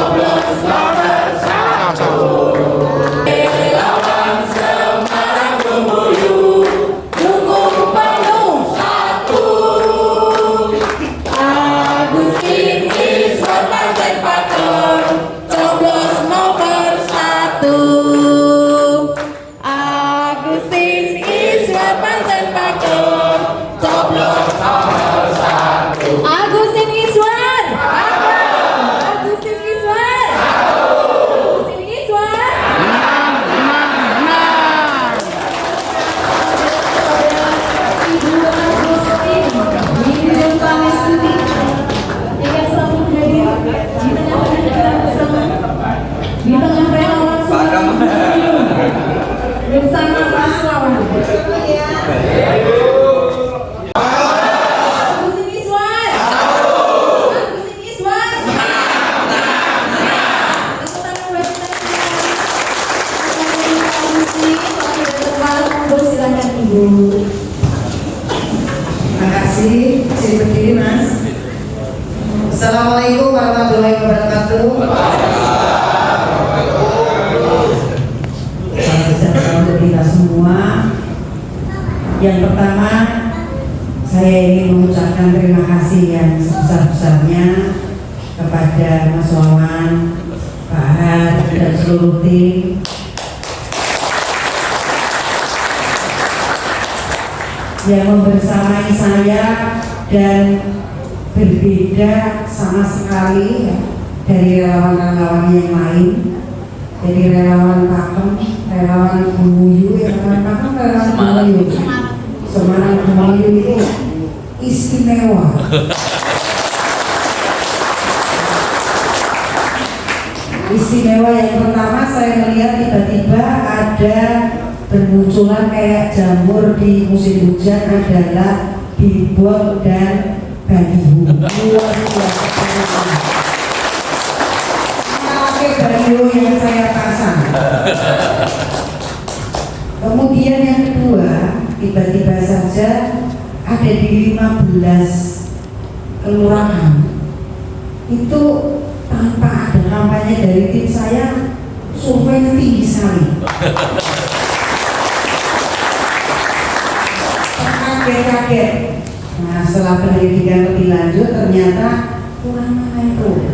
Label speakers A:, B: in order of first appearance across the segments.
A: Coblos nomor satu. Lawan Semarang Bumbuyu, dukung penuh satu. Agustin Iswan Partai Pakem, coblos nomor satu. Agustin Iswan Partai Pakem, coblos nomor satu. Agustin Iswan, Agustin Iswan, Agustin Iswan. Ibu Agustin, Ibu Pangestuti, yang selalu hadir di tengah-tengah kita bersama, di tengah relawan Semarang bersama paslawan. Agustin Iswan, Agustin Iswan. Silakan Ibu.
B: Terima kasih, saya berdiri Mas. Assalamualaikum warahmatullahi wabarakatuh. Salam sejahtera untuk kita semua. Yang pertama, saya ingin mengucapkan terima kasih yang sebesar-besarnya kepada Mas Wawan, Pak Har, dan seluruh tim yang membersamai saya dan berbeda sama sekali ya, dari relawan-relawan yang lain, dari relawan Pakem, relawan Bumbuyu, relawan Pakem, relawan Bumbuyu, Semarang Bumbuyu itu istimewa. Istimewa yang pertama saya melihat tiba-tiba ada bermunculan kayak jamur di musim hujan adalah billboard dan baliho. Luar biasa. Pakai baliho yang saya pasang. Kemudian yang kedua, tiba-tiba saja ada di 15 kelurahan itu tanpa ada kampanye dari tim saya, surveinya tinggi sekali. Kaget. Nah, setelah penyelidikan lebih lanjut ternyata kurang mana itu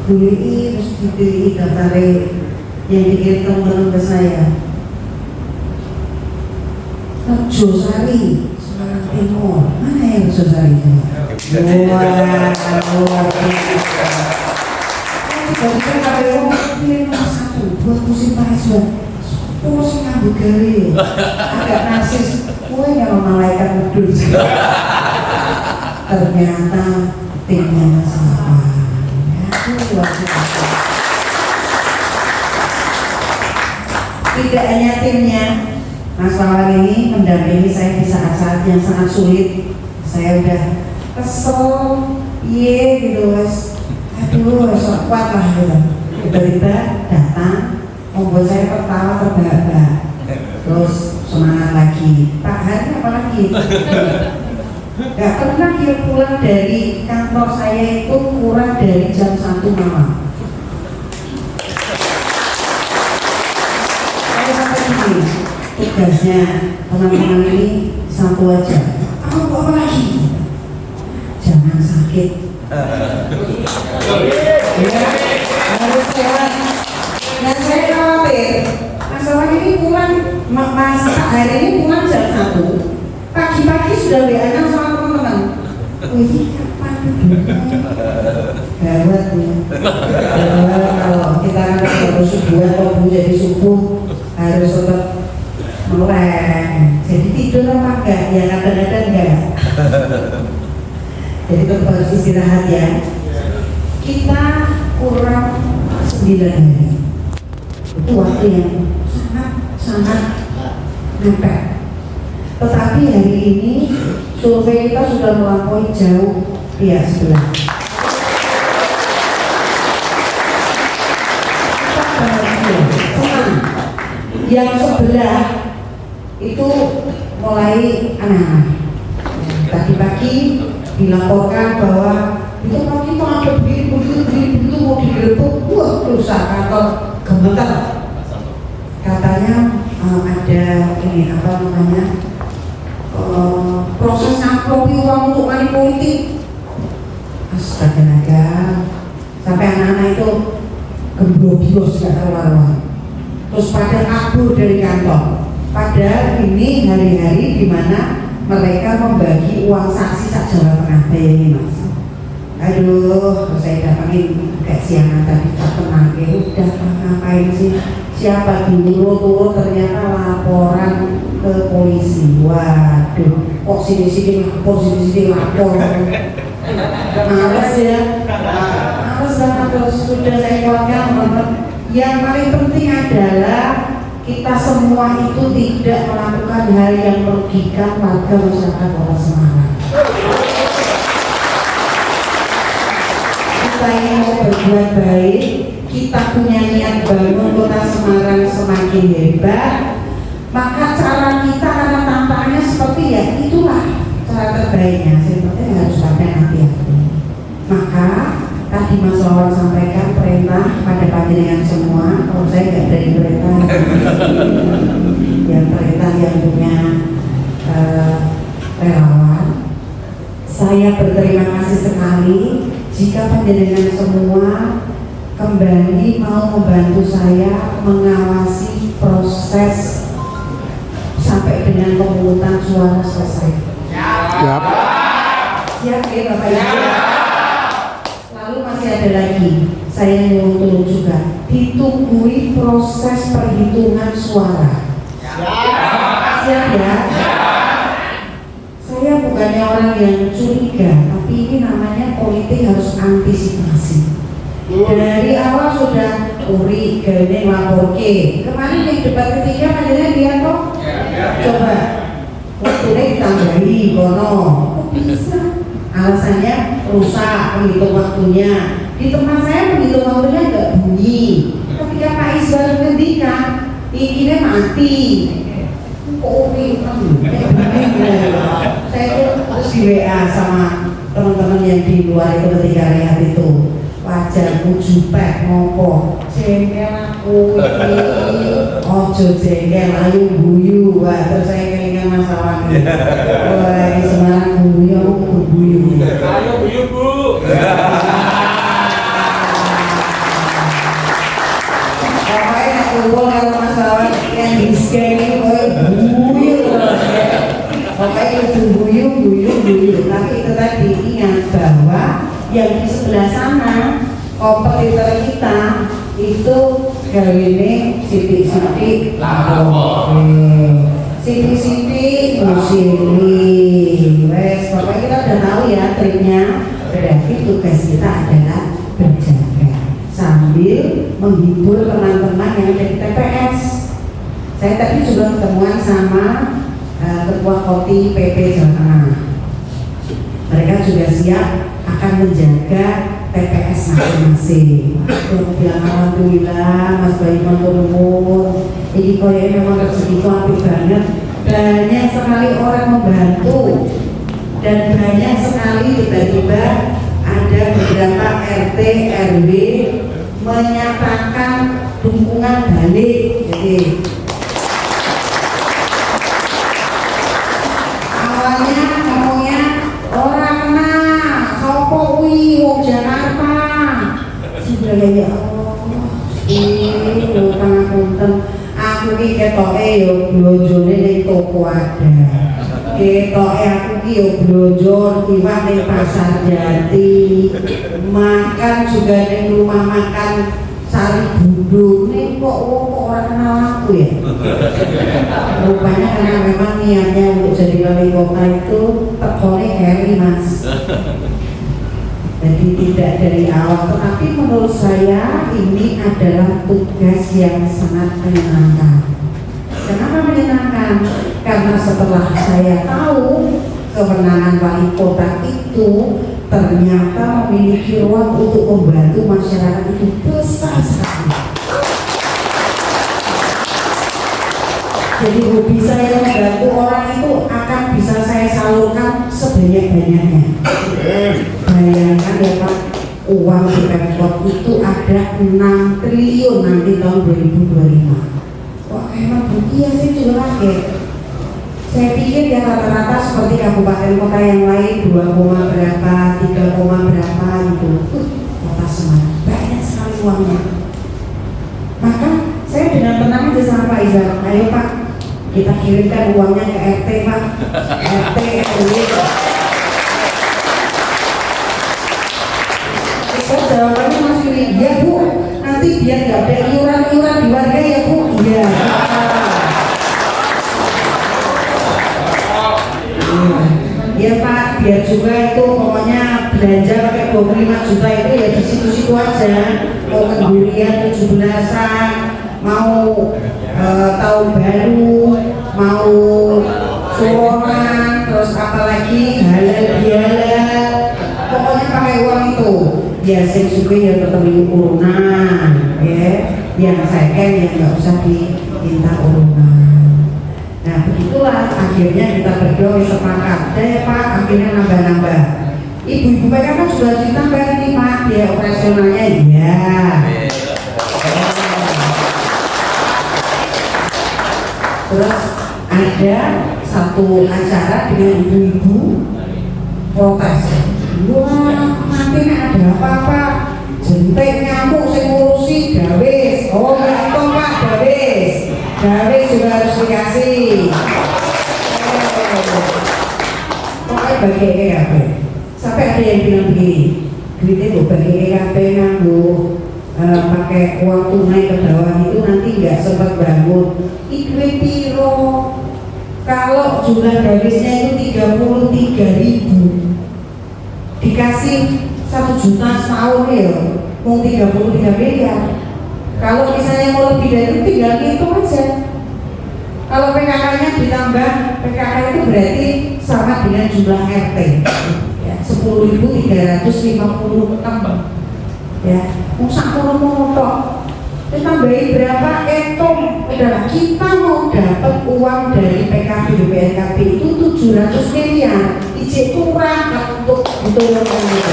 B: beli terus dibeli daftar yang dikirim teman-teman ke saya. Rejosari Semarang Timur, mana yang Rejosari? Luar biasa. Tiba-tiba kalau pilih nomor 1 buat musim pajuan, terus ngambut gari, agak narsis. Kue yang malaikat kudus. Ternyata timnya Mas Wawan. Luar biasa. Tidak hanya timnya, Mas Wawan ini mendampingi saya di saat-saat yang sangat sulit. Saya udah kesel, gitu wes. Aduh, sok kuat lah gitu. Tiba-tiba datang, membuat saya tertawa terbahak-bahak. Terus semangat lagi, Pak Hari apa lagi? Gak pernah dia pulang dari kantor saya itu kurang dari jam 1 malam. Saya sampai begini, tugasnya teman-teman ini satu aja. Apa lagi? Jangan sakit. Ya, harus sehat. Dan saya khawatir masalah ini pulang, Mas Hari ini pulang jam 1 pagi-pagi sudah WA-nya sama teman-teman. Wih, kapan gawat ya. Kalau kita kan baru subuhan, kalau jadi subuh harus tetap melek. Jadi tidur apa enggak? Ya kadang-kadang enggak. Jadi tetap harus istirahat ya. Kita kurang 9 hari. Itu waktu yang sangat mepet. Tetapi hari ini survei kita sudah melampaui jauh pihak sebelah. Yang sebelah itu mulai aneh-aneh. Tadi pagi dilaporkan bahwa Itu kalau kita ada begitu mau digerebek, wah rusak kantor gemeter. Katanya ada ini apa namanya proses ngaplopi uang untuk money politik. Astaga, sampai anak-anak itu gemblobios gak keluar-keluar. Terus pada kabur dari kantor. Padahal ini hari-hari di mana mereka membagi uang saksi sak Jawa Tengah ini mas. Aduh, saya datangin kayak siangan tadi tak tenang, udah ngapain sih? Siapa dulu turun ternyata laporan ke polisi. Waduh, kok sini-sini lapor, sini-sini lapor. Males ya, males banget. Terus sudah saya keluarkan teman-teman. Yang paling penting adalah kita semua itu tidak melakukan hal yang merugikan warga masyarakat Kota Semarang. Kita ini mau berbuat baik, kita punya niat bangun Kota Semarang semakin hebat, maka cara kita karena tampaknya seperti ya itulah cara terbaiknya. Seperti harus pakai hati-hati. Maka tadi Mas Wawan sampaikan perintah pada panjenengan semua. Kalau saya nggak dari perintah, yang perintah yang punya relawan. Saya berterima kasih sekali jika panjenengan semua kembali mau membantu saya mengawasi proses sampai dengan pemungutan suara selesai. Siap. Siap ya Bapak Ibu. Lalu masih ada lagi, saya nyuruh tolong juga ditungguin proses perhitungan suara. Siap ya. Saya bukannya orang yang curiga, tapi ini namanya politik harus antisipasi. Dari awal sudah uri gini lapor ke. Kemarin yang debat ketiga padahal dia kok. Coba waktunya ditambahi kono. Kok bisa? Alasannya rusak penghitung waktunya. Di tempat saya penghitung waktunya nggak bunyi. Ketika Pak Iswar ngendikan, ini mati. Oh ini saya itu terus di WA sama teman-teman yang di luar itu ketika lihat itu wajahku jupek ngopo jengkel aku ini ojo jengkel ayo guyu. Wah terus saya kelingan masalah wah ini Semarang guyu aku guyu ayo guyu bu. Pokoknya kumpul kalau masalah yang diskeni guyu terus pokoknya itu guyu. Tapi itu tadi ingat bahwa yang di sebelah sana kompetitor kita itu kali ini sidik-sidik sidik-sidik musili wes pokoknya kita udah tahu ya triknya. Berarti tugas kita adalah berjaga sambil menghibur teman-teman yang ada di TPS. Saya tadi juga ketemuan sama Ketua Koti PP Jawa Tengah. Mereka juga siap akan menjaga TPS masing-masing. Bilang alhamdulillah Mas Bayu Manturumur ini koyaknya memang rezeki apik banget. Banyak sekali orang membantu dan banyak sekali tiba-tiba ada beberapa RT RW menyatakan dukungan balik. Jadi awalnya ngomongnya orang kena sopo kuwi wong Jakarta. Sudah ya Allah. Ini pangapunten. Aku ki ketoke yo blonjone ning toko ada. Ketoke aku ki yo blonjo iwak ning Pasar Jati. Makan juga ning rumah makan Sari Bundung. Ning kok ora kenal aku ya. Rupanya karena memang niatnya untuk jadi wali kota itu tekone Heri mas. Jadi tidak dari awal, tetapi menurut saya ini adalah tugas yang sangat menyenangkan. Kenapa menyenangkan? Karena setelah saya tahu kewenangan wali kota itu ternyata memiliki ruang untuk membantu masyarakat itu besar sekali. Jadi hobi saya membantu orang itu akan bisa saya salurkan sebanyak-banyaknya. bayangkan ya Pak, uang di Pemkot itu ada 6 triliun nanti tahun 2025. Wah emang iya sih curang ya. Saya pikir ya rata-rata seperti kabupaten kota yang lain 2, berapa, 3, berapa gitu. Kota Semarang banyak sekali uangnya. Maka saya dengan tenang aja sama Pak Izal, ayo Pak, kita kirimkan uangnya ke RT Pak, RT, RW. Saya jawabannya masih iya Bu, nanti biar nggak ada iuran-iuran di warga ya Bu. Iya. Ya Pak, biar juga itu pokoknya belanja pakai 25 juta itu ya di situ-situ aja. Mau kendurian 17-an, mau tahun baru, mau suronan, terus apalagi halal bihalal, pokoknya pakai uang itu. Ya sing suka ya tetap urunan, ya. Yang second ya nggak usah diminta urunan. Nah begitulah akhirnya kita berdua sepakat. Ya Pak, akhirnya nambah-nambah. Ibu-ibu PKK sudah ditambah nih Pak, biaya operasionalnya ya. Terus ada satu acara dengan ibu-ibu protes. Wah, nanti ada apa-apa jentik nyamuk saya ngurusi gawis. Oh ya itu Pak, gawis juga harus dikasih. Pokoknya bagi EKP. Sampai ada yang bilang begini, duitnya bu bagi EKP nganggu pakai uang tunai ke bawah itu nanti nggak sempat bangun. Duit piro? Kalau jumlah gawisnya itu 33.000, dikasih 1 juta setahun ya, mau 33 miliar. Kalau misalnya mau lebih dari itu tinggal hitung aja. Kalau PKK-nya ditambah, PKK itu berarti sama dengan jumlah RT ya, 10.356 ya, mau sakuru tok ditambahi berapa hitung. Udah kita mau dapat uang dari PKB BPNKB itu 700 miliar, ijek kurang untuk diturunkan gitu.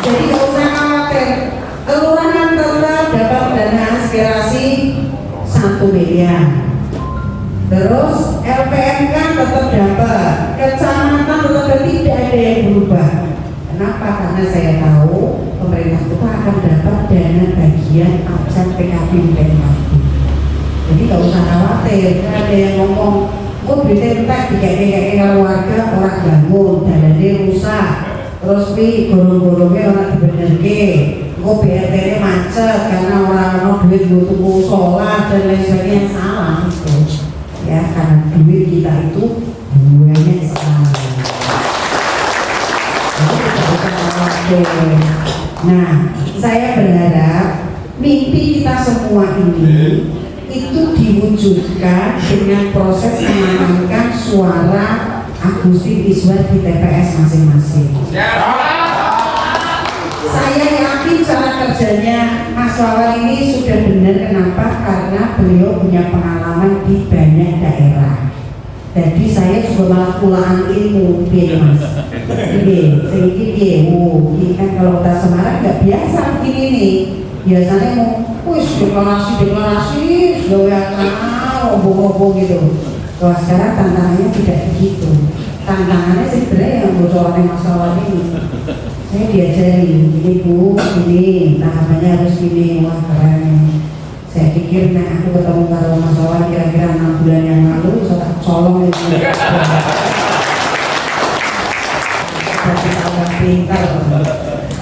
B: Jadi nggak usah khawatir, kelurahan tetap dapat dana aspirasi 1 miliar. Terus LPMK tetap dapat, kecamatan tetap tidak ada yang berubah. Kenapa? Karena saya tahu pemerintah itu akan dapat dana bagian absen PKB BPNKB. Jadi nggak usah khawatir. Ada yang ngomong, kok BPNKB dikasih kalau warga orang bangun, jalannya rusak. Terus pi gorong-gorongnya orang dibenerke, kok BRT-nya macet karena orang duit butuh sholat dan lain sebagainya. Salah itu ya, karena duit kita itu banyak sekali. Nah, saya berharap mimpi kita semua ini itu diwujudkan dengan proses mengamankan suara Agustin Iswar di TPS masing-masing. Saya yakin cara kerjanya Mas Wawan ini sudah benar. Kenapa? Karena beliau punya pengalaman di banyak daerah. Jadi saya juga malah pulaan ilmu, Mas. Ini kan kalau kita Semarang nggak biasa begini nih. Biasanya mau, deklarasi, ngomong gitu. Kalau sekarang tantangannya tidak begitu. Tantangannya sebenarnya yang bocorannya masalah ini. Saya diajari, ini Bu, ini tahapannya harus gini, wah keren. Saya pikir, nah aku ketemu karo masalah kira-kira 6 bulan yang lalu, bisa tak colong itu. Tapi tambah pintar.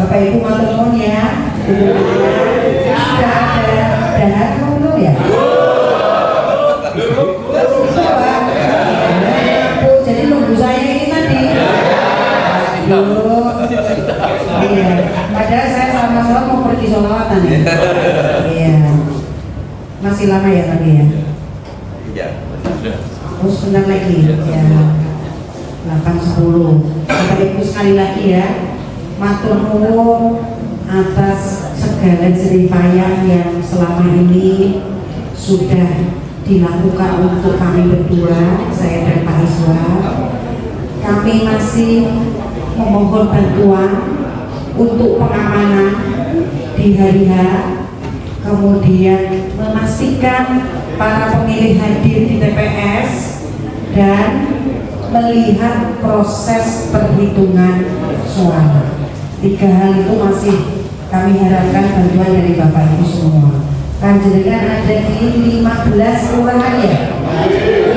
B: Bapak Ibu matur nuwun ya. Sudah ada dahat belum ya? Jadi nunggu saya ini tadi. Iya. Padahal saya sama-sama mau pergi sholawatan ya. Iya. Masih lama ya tadi ya?
C: Iya.
B: Terus sebentar lagi ya. 8.10. Bapak Ibu sekali lagi ya. Matur nuwun atas segala jeripayah yang selama ini sudah dilakukan untuk kami berdua, saya dan Pak Iswar. kami masih memohon bantuan untuk pengamanan di hari H, kemudian memastikan para pemilih hadir di TPS dan melihat proses perhitungan suara. 3 hal itu masih kami harapkan bantuan dari Bapak Ibu semua. Panjenengan ada di 15 kelurahan ya,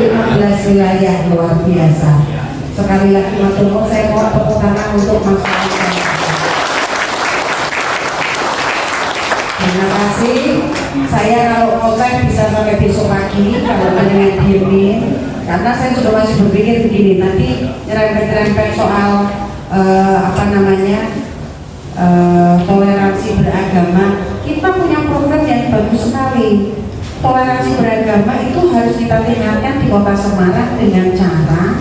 B: 15 wilayah, luar biasa. Sekali lagi matur nuwun, saya mohon tepuk tangan untuk masyarakat. Terima kasih. Saya kalau konsen bisa sampai besok pagi kalau dengan diemin, karena saya sudah masih berpikir begini, nanti nyerempet-nyerempet soal toleransi beragama. Kita punya program yang bagus sekali. Toleransi beragama itu harus kita tingkatkan di Kota Semarang dengan cara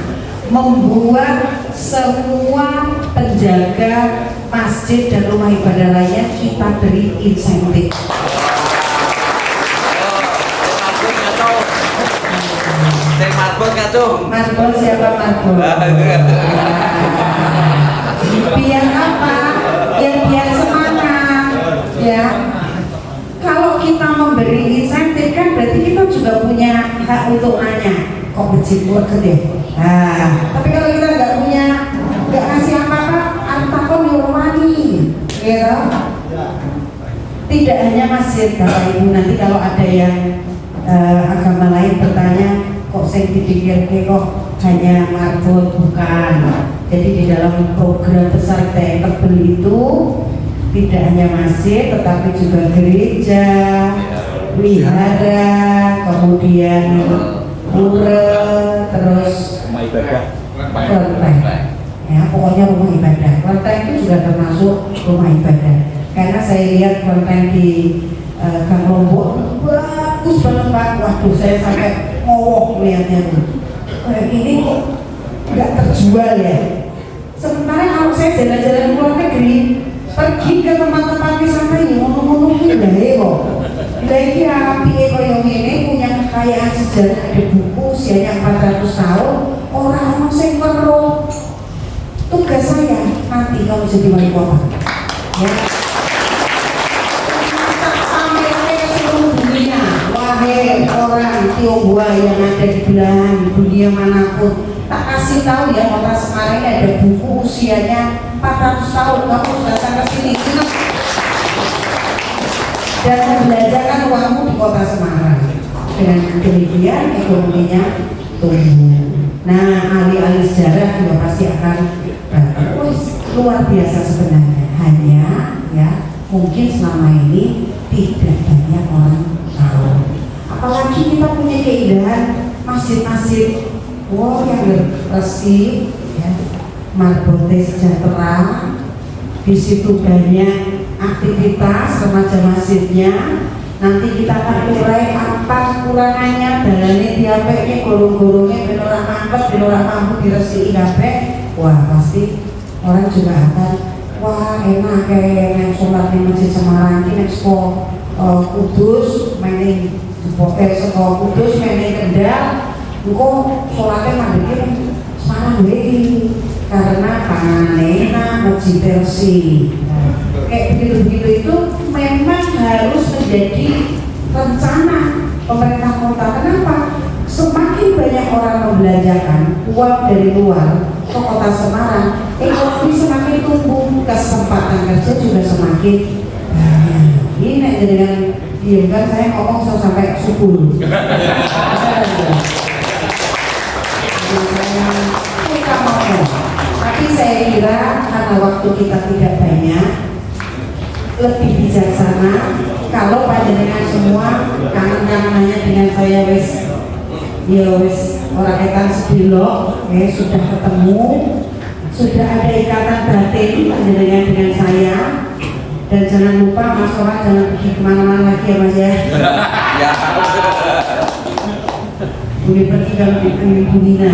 B: membuat semua penjaga masjid dan rumah ibadah lainnya kita beri insentif. Marbol siapa marbol? Biar apa? Biar semangat, ya. Kalau kita memberi insentif kan berarti kita juga punya hak untuk nanya, kok masjid worker ya? Nah, tapi kalau kita nggak kasih apa-apa, antakon yorwani, gitu. Tidak hanya masjid, Bapak Ibu, nanti kalau ada yang agama lain bertanya, kok saya dipikir kok hanya marbot, bukan. Jadi di dalam program besar Tebel itu tidak hanya masjid tetapi juga gereja, wihara, kemudian pura, terus kelenteng. Ya, pokoknya rumah ibadah. Kelenteng itu juga termasuk rumah ibadah. Karena saya lihat kelenteng di Gang Lombok bagus banget Pak. Waduh, saya sampai ngowoh melihatnya tuh. Ini kok nggak terjual ya. Sementara kalau saya jalan-jalan ke luar negeri, pergi ke tempat-tempat wisata ini ngomong-ngomong ini kok. Lagi api yang ini punya kekayaan sejarah, ada buku usianya 400 tahun. Orang sing perlu. Tugas saya nanti kalau jadi wali kota. Ya. Wahai orang Tionghoa yang ada di belahan dunia manapun, tak kasih tahu ya, Kota Semarang ini ada buku usianya 400 tahun. Kamu datang ke sini dan membelanjakan uangmu di Kota Semarang. Dengan demikian ekonominya tumbuh. Nah, ahli-ahli sejarah juga pasti akan luar biasa sebenarnya. Hanya ya mungkin selama ini tidak banyak orang tahu. Apalagi kita punya keindahan masjid-masjid, yang bersih, ya, marbote sejahtera. Di situ banyak aktivitas remaja masjidnya. Nanti kita akan urai apa kekurangannya, dalane diapeke, gorong-gorongnya benorak mampet, benorak mampu diresiki kabeh. Wah, pasti orang juga akan wah enak kayak sholat di Masjid Semarang ini expo Kudus mainin sekolah Kudus mainin Kendal engko sholatnya mandiri Semarang ini karena panganan enak, masjid bersih. Kayak begitu-begitu itu memang harus menjadi rencana pemerintah kota. Kenapa? Semakin banyak orang membelanjakan uang dari luar ke Kota Semarang, ekonomi semakin tumbuh, kesempatan kerja juga semakin banyak. Ini dengan diamkan saya ngomong sampai subuh. Kita ngomong, tapi saya kira karena waktu kita tidak banyak, lebih bijaksana kalau panjenengan semua kangen-kangenannya dengan saya wis orang etan sebelok sudah ketemu, sudah ada ikatan batin panjenengan dengan saya. Dan jangan lupa Mas Soha jangan pergi kemana-mana lagi ya Mas ya. Boleh pergi kalau Ibu Nina,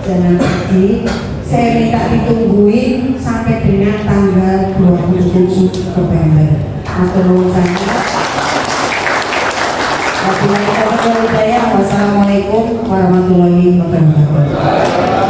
B: jangan pergi. Saya minta ditungguin sampai dengan tanggal 27 November. Matur nuwun sangat. Wassalamualaikum warahmatullahi wabarakatuh. Assalamualaikum warahmatullahi wabarakatuh.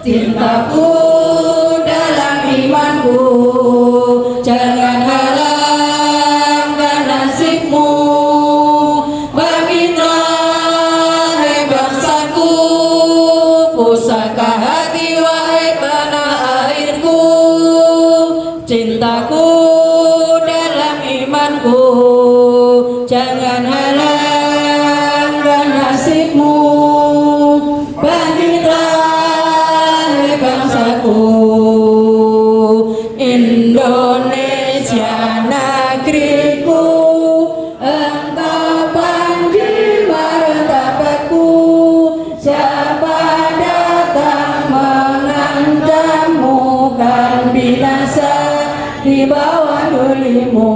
A: Cintaku dalam imanku, jangan halangkan nasibmu. Bangkitlah hai bangsaku, pusaka hati wahai tanah airku. Cintaku dalam imanku, jangan halangkan nasibmu. Indonesia negeriku, engkau panji martabatku. Siapa datang mengancammu kan binasa di bawah dulimu.